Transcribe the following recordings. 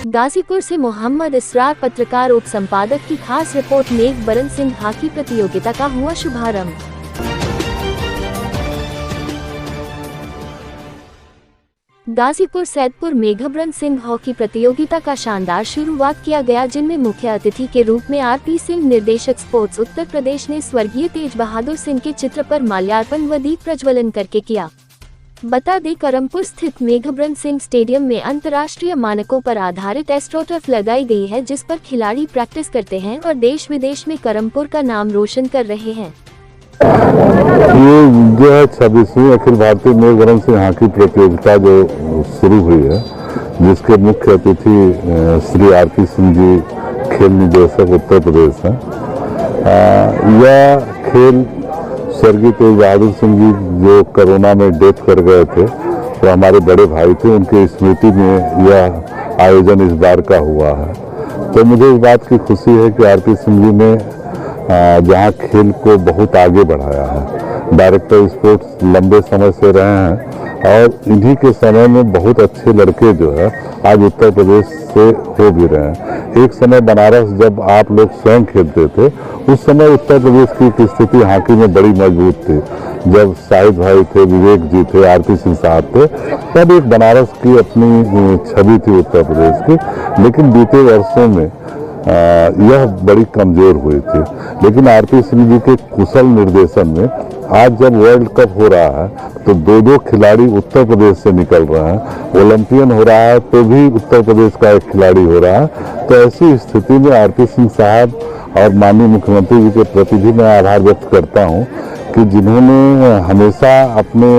गाजीपुर से मोहम्मद इसरार पत्रकार उप संपादक की खास रिपोर्ट। मेघबरन सिंह हॉकी प्रतियोगिता का हुआ शुभारंभ। गाजीपुर सैदपुर मेघबरन सिंह हॉकी प्रतियोगिता का शानदार शुरुआत किया गया, जिनमें मुख्य अतिथि के रूप में आरपी सिंह, निर्देशक स्पोर्ट्स उत्तर प्रदेश, ने स्वर्गीय तेज बहादुर सिंह के चित्र पर माल्यार्पण व दीप प्रज्वलन करके किया। बता दें, करमपुर स्थित मेघबरन सिंह स्टेडियम में अंतर्राष्ट्रीय मानकों पर आधारित एस्ट्रोटर्फ लगाई गई है, जिस पर खिलाड़ी प्रैक्टिस करते हैं और देश विदेश में करमपुर का नाम रोशन कर रहे हैं। ये जो है 26वीं अखिल भारतीय मेघबरन सिंह हॉकी प्रतियोगिता जो शुरू हुई है, जिसके मुख्य अतिथि श्री आरपी सिंह जी, खेल निदेशक उत्तर प्रदेश हैं। यह खेल स्वर्गीय तेज बहादुर सिंह जी जो कोरोना में डेथ कर गए थे, तो हमारे बड़े भाई थे, उनकी स्मृति में यह आयोजन इस बार का हुआ है। तो मुझे इस बात की खुशी है कि आरपी सिंह जी ने जहाँ खेल को बहुत आगे बढ़ाया है। डायरेक्टर स्पोर्ट्स लंबे समय से रहे हैं और इन्हीं के समय में बहुत अच्छे लड़के जो है आज उत्तर प्रदेश से हो भी रहे हैं। एक समय बनारस जब आप लोग स्वयं खेलते थे, उस समय उत्तर प्रदेश की स्थिति हॉकी में बड़ी मजबूत थी। जब शाहिद भाई थे, विवेक जी थे, आरपी सिंह साहब थे, तब एक बनारस की अपनी छवि थी उत्तर प्रदेश की। लेकिन बीते वर्षों में यह बड़ी कमजोर हुई थी। लेकिन आरपी सिंह जी के कुशल निर्देशन में आज जब वर्ल्ड कप हो रहा है तो दो खिलाड़ी उत्तर प्रदेश से निकल रहे हैं। ओलंपियन हो रहा है तो भी उत्तर प्रदेश का एक खिलाड़ी हो रहा है। तो ऐसी स्थिति में आरपी सिंह साहब और माननीय मुख्यमंत्री जी के प्रति भी मैं आभार व्यक्त करता हूं कि जिन्होंने हमेशा अपने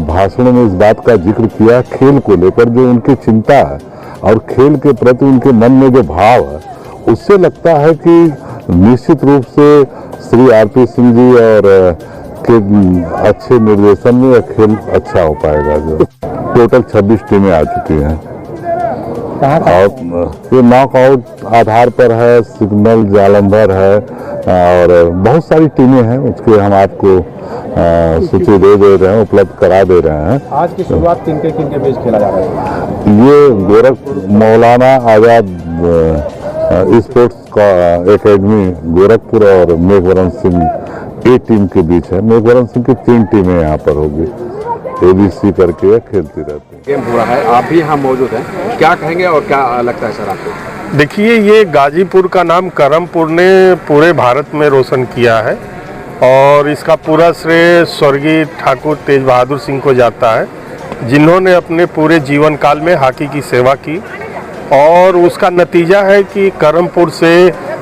भाषणों में इस बात का जिक्र किया, खेल को लेकर जो उनकी चिंता है और खेल के प्रति उनके मन में जो भाव है, उससे लगता है कि निश्चित रूप से श्री आरपी सिंह जी और के अच्छे निर्देशन में यह खेल अच्छा हो पाएगा। जो टोटल 26 टीमें आ चुकी हैं और ये नॉकआउट आधार पर है, सिग्नल, जालंधर है और बहुत सारी टीमें हैं। उसके हम आपको सूची दे रहे हैं, उपलब्ध करा दे रहे हैं। आज की शुरुआत किन के बीच खेला जा रहा है? ये मौलाना आजाद स्पोर्ट्स का एकेडमी गोरखपुर और मेघबरन सिंह ए टीम के बीच है। मेघबरन सिंह की 3 टीमें यहाँ पर होगी, ABC करके खेलती रहती है। गेम पूरा है, आप भी यहाँ मौजूद हैं, क्या कहेंगे और क्या लगता है सर आपको? देखिए, ये गाजीपुर का नाम करमपुर ने पूरे भारत में रोशन किया है और इसका पूरा श्रेय स्वर्गीय ठाकुर तेज बहादुर सिंह को जाता है, जिन्होंने अपने पूरे जीवन काल में हॉकी की सेवा की। और उसका नतीजा है कि करमपुर से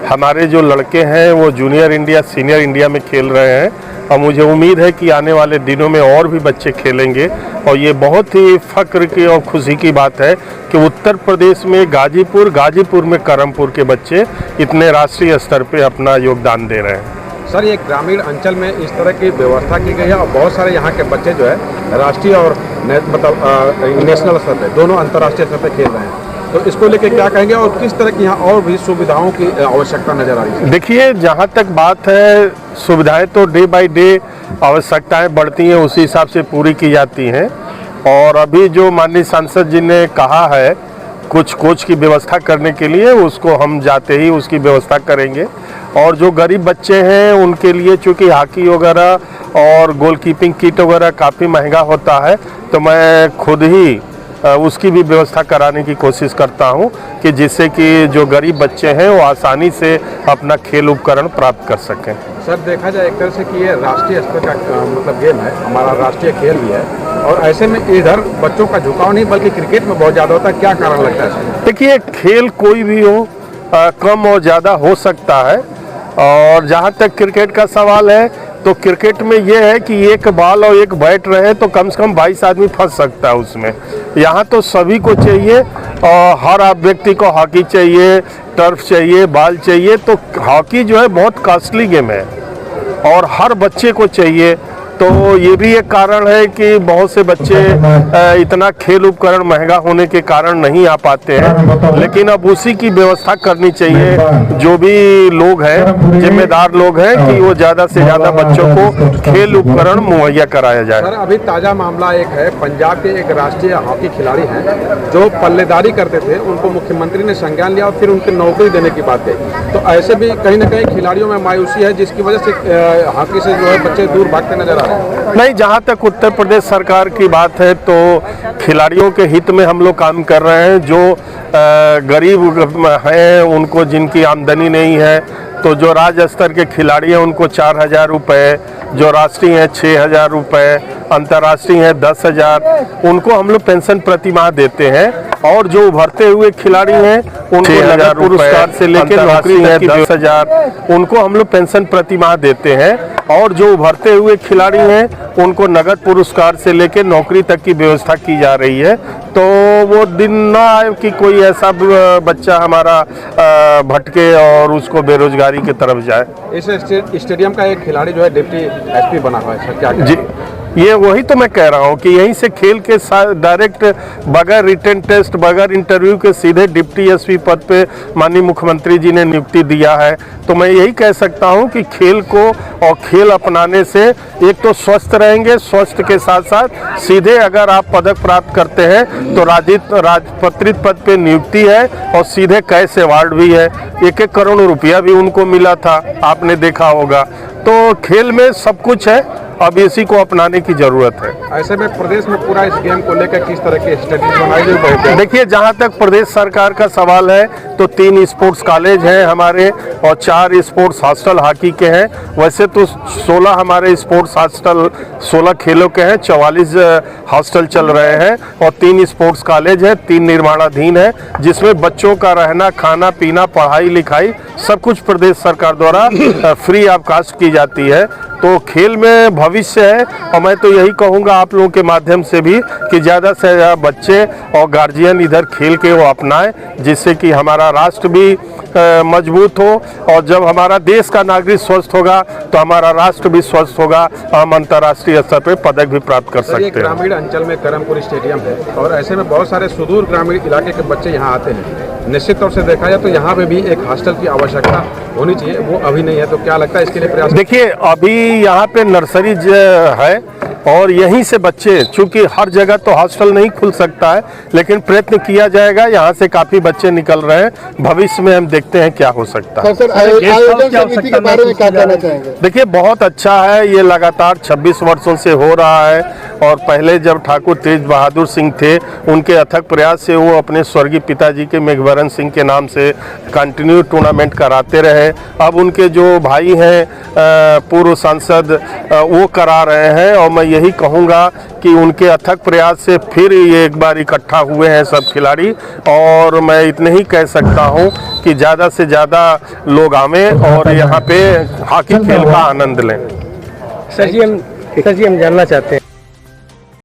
हमारे जो लड़के हैं वो जूनियर इंडिया, सीनियर इंडिया में खेल रहे हैं और मुझे उम्मीद है कि आने वाले दिनों में और भी बच्चे खेलेंगे। और ये बहुत ही फख्र की और खुशी की बात है कि उत्तर प्रदेश में गाजीपुर में करमपुर के बच्चे इतने राष्ट्रीय स्तर पे अपना योगदान दे रहे हैं। सर, ये ग्रामीण अंचल में इस तरह की व्यवस्था की गई है और बहुत सारे यहाँ के बच्चे जो है राष्ट्रीय और नेशनल स्तर पे, दोनों अंतर्राष्ट्रीय स्तर पे खेल रहे हैं। तो इसको लेके क्या कहेंगे और किस तरह की यहाँ और भी सुविधाओं की आवश्यकता नजर आ रही है? देखिए, जहाँ तक बात है, सुविधाएं तो डे बाय डे आवश्यकताएं बढ़ती हैं, उसी हिसाब से पूरी की जाती हैं। और अभी जो माननीय सांसद जी ने कहा है कुछ कोच की व्यवस्था करने के लिए, उसको हम जाते ही उसकी व्यवस्था करेंगे। और जो गरीब बच्चे हैं उनके लिए, चूँकि हॉकी वगैरह और गोलकीपिंग किट वगैरह काफ़ी महंगा होता है, तो मैं खुद ही उसकी भी व्यवस्था कराने की कोशिश करता हूं कि जिससे कि जो गरीब बच्चे हैं वो आसानी से अपना खेल उपकरण प्राप्त कर सकें। सर, देखा जाए एक तरह से कि ये राष्ट्रीय स्तर का मतलब गेम है, हमारा राष्ट्रीय खेल भी है और ऐसे में इधर बच्चों का झुकाव नहीं बल्कि क्रिकेट में बहुत ज़्यादा होता है। क्या कारण लगता है? देखिए, खेल कोई भी हो, कम और ज़्यादा हो सकता है। और जहाँ तक क्रिकेट का सवाल है तो क्रिकेट में यह है कि एक बॉल और एक बैट रहे तो कम से कम 22 आदमी फंस सकता है उसमें। यहाँ तो सभी को चाहिए और हर व्यक्ति को हॉकी चाहिए, टर्फ चाहिए, बॉल चाहिए। तो हॉकी जो है बहुत कॉस्टली गेम है और हर बच्चे को चाहिए तो ये भी एक कारण है कि बहुत से बच्चे इतना खेल उपकरण महंगा होने के कारण नहीं आ पाते हैं, लेकिन अब उसी की व्यवस्था करनी चाहिए। जो भी लोग हैं, जिम्मेदार लोग हैं, कि वो ज़्यादा से ज़्यादा बच्चों को खेल उपकरण मुहैया कराया जाए। सर, अभी ताज़ा मामला एक है, पंजाब के एक राष्ट्रीय हॉकी खिलाड़ी हैं जो पल्लेदारी करते थे, उनको मुख्यमंत्री ने संज्ञान लिया और फिर उनकी नौकरी देने की बात कही। तो ऐसे भी कहीं ना कहीं खिलाड़ियों में मायूसी है, जिसकी वजह से हॉकी से जो है बच्चे दूर भागते नजर आ रहे हैं। नहीं, जहाँ तक उत्तर प्रदेश सरकार की बात है तो खिलाड़ियों के हित में हम लोग काम कर रहे हैं। जो गरीब हैं, उनको जिनकी आमदनी नहीं है, तो जो राज्य स्तर के खिलाड़ी हैं उनको 4,000 रुपये, जो राष्ट्रीय हैं 6,000 रुपये, अंतर्राष्ट्रीय हैं 10,000, उनको हम लोग पेंशन प्रति माह देते हैं। और जो उभरते हुए खिलाड़ी हैं उनको नगद पुरस्कार से लेकर नौकरी है 10,000, उनको हम लोग पेंशन प्रति माह देते हैं। और जो उभरते हुए खिलाड़ी हैं उनको नगद पुरस्कार से लेकर नौकरी तक की व्यवस्था की जा रही है। तो वो दिन ना आए कि कोई ऐसा बच्चा हमारा भटके और उसको बेरोजगारी की तरफ जाए। इस स्टेडियम का एक खिलाड़ी जो है डिप्टी एसपी बना हुआ है, क्या जी, ये वही तो मैं कह रहा हूँ कि यहीं से खेल के डायरेक्ट बगैर रिटन टेस्ट, बगैर इंटरव्यू के सीधे डिप्टी एसपी पद पे माननीय मुख्यमंत्री जी ने नियुक्ति दिया है। तो मैं यही कह सकता हूँ कि खेल को और खेल अपनाने से एक तो स्वस्थ रहेंगे, स्वस्थ के साथ साथ सीधे अगर आप पदक प्राप्त करते हैं तो राजपत्रित पद पे नियुक्ति है और सीधे कैश अवार्ड भी है। 1-1 करोड़ रुपया भी उनको मिला था, आपने देखा होगा। तो खेल में सब कुछ है, अब इसी को अपनाने की जरूरत है। ऐसे में प्रदेश में पूरा इस गेम को लेकर किस तरह के स्टडीज बनाई गई? देखिए, जहां तक प्रदेश सरकार का सवाल है तो 3 स्पोर्ट्स कॉलेज हैं हमारे और 4 स्पोर्ट्स हॉस्टल हॉकी के हैं। वैसे तो 16 हमारे स्पोर्ट्स हॉस्टल 16 खेलों के हैं, 44 हॉस्टल चल रहे हैं और 3 स्पोर्ट्स कॉलेज है, 3 निर्माणाधीन है, जिसमें बच्चों का रहना, खाना पीना, पढ़ाई लिखाई सब कुछ प्रदेश सरकार द्वारा फ्री ऑफ कॉस्ट की जाती है। तो खेल में भविष्य है और मैं तो यही कहूँगा आप लोगों के माध्यम से भी कि ज़्यादा से ज़्यादा बच्चे और गार्जियन इधर खेल के वो अपनाएं, जिससे कि हमारा राष्ट्र भी मजबूत हो। और जब हमारा देश का नागरिक स्वस्थ होगा तो हमारा राष्ट्र भी स्वस्थ होगा, हम अंतर्राष्ट्रीय स्तर पर पदक भी प्राप्त कर सकते हैं। ग्रामीण अंचल में करमपुर स्टेडियम है और ऐसे में बहुत सारे सुदूर ग्रामीण इलाके के बच्चे यहाँ आते हैं। निश्चित तौर से देखा जाए तो यहाँ पे भी एक हॉस्टल की आवश्यकता होनी चाहिए, वो अभी नहीं है। तो क्या लगता है इसके लिए प्रयास? देखिए, अभी यहाँ पे नर्सरी है और यहीं से बच्चे, चूंकि हर जगह तो हॉस्टल नहीं खुल सकता है, लेकिन प्रयत्न किया जाएगा। यहाँ से काफी बच्चे निकल रहे हैं, भविष्य में हम देखते हैं क्या हो सकता है। सर, आयोजन समिति के बारे में क्या कहना चाहेंगे? देखिए, बहुत अच्छा है, ये लगातार 26 वर्षों से हो रहा है और पहले जब ठाकुर तेज बहादुर सिंह थे, उनके अथक प्रयास से वो अपने स्वर्गीय पिताजी के मेघवरण सिंह के नाम से कंटिन्यू टूर्नामेंट कराते रहे। अब उनके जो भाई हैं पूर्व सांसद, वो करा रहे हैं और मैं यही कहूँगा कि उनके अथक प्रयास से फिर ये एक बार इकट्ठा हुए हैं सब खिलाड़ी। और मैं इतने ही कह सकता हूँ कि ज़्यादा से ज़्यादा लोग आवें और यहाँ पे हॉकी खेल का आनंद लें। सर जी, हम जानना चाहते हैं